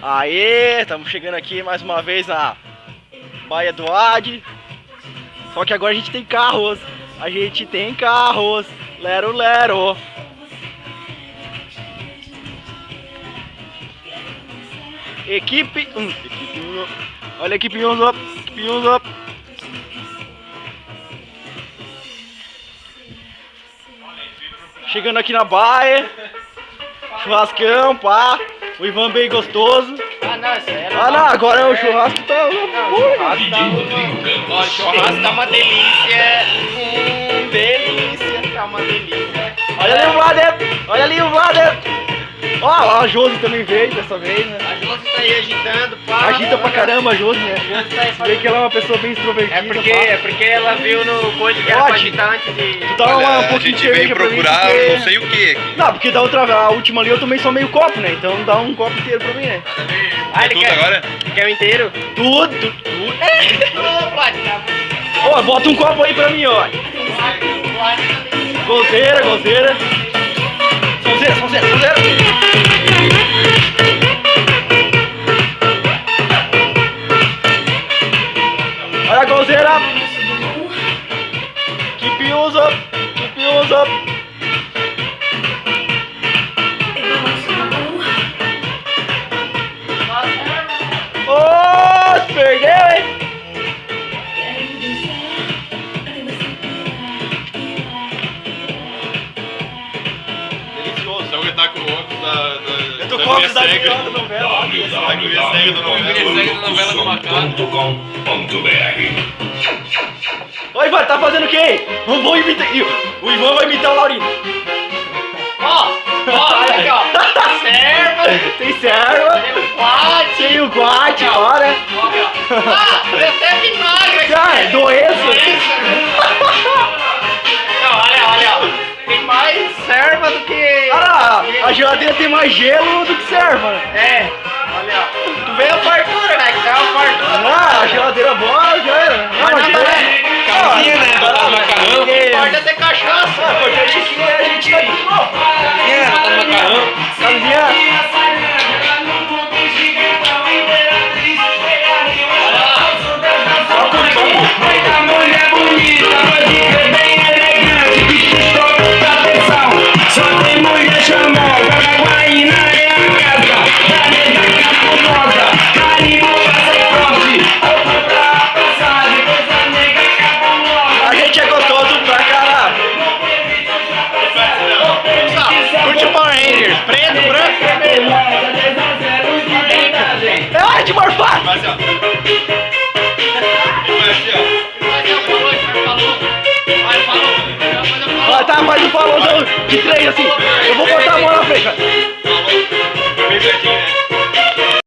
Aê, estamos chegando aqui mais uma vez na Baía do Adi. Só que agora a gente tem carros. A gente tem carros. Lero, lero. Equipe 1. Equipe 1. Olha a equipe 1 up. Equipe 1 up. Chegando aqui na baia. Churrascão, pá. O Ivan bem gostoso. Ah, não, isso aí era. Ah, não, agora é o churrasco tá. Ó, o churrasco tá uma delícia. Delícia, tá uma delícia. Olha ali o Vlader! Olha ali o Vlader! Ó, a Josi também veio dessa vez, né? A Josi tá aí agitando, pá. Agita pra caramba a Josi, né? Josi tá aí Vê que ela é uma pessoa bem extrovertida. É porque ela viu no coisa que era pra agitar antes de. Tu dá um pouquinho de cerveja pra mim, procurar porque... não sei o que. Não, porque a última ali eu tomei só meio copo, né? Então dá um copo inteiro pra mim, né? Ah, ele tudo quer agora? Quer o inteiro? Tudo. Ô, Platina. Ó, bota um copo aí pra mim, ó. Golzeira. Sonzeira. Olha a golzeira. Keep us up. Oh, se perdeu, hein? Delicioso. Então ele tá com o óculos da Eu tô com o óculos da novela. Da guria cega da novela do macaco. Oi, Ivan, tá fazendo o quê? Vamos imitar. O Ivan vai imitar o Laurino. Ó, olha aqui, ó. Serva. Tem serva. Tem o guate, olha. Ah, tem até vinagre aqui. Cara, doença. Não, olha, ó. Tem mais serva do que. Cara, a geladeira tem mais gelo do que serva. É, olha, ó. Tu veio a fartura, né? Que tá a fartura. Ah, a geladeira boa já era. Casinha, né? Botar macarrão. Pode ter cachaça. O importante é que a gente tá de novo. Casinha, botar macarrão. Casinha. Mulher bonita, bem elegante, toca atenção. Só tem mulher chamada, Guaraguaína é a casa. Da nega cabulosa, carimbo pra ser forte. Outra passagem, coisa nega cabulosa. A gente é gostoso pra caralho. Curte o Power Rangers, preto, branco. É de morfar. Vai assim, ó. Vai assim, ó. Tá, faz um falozão de três assim. Eu vou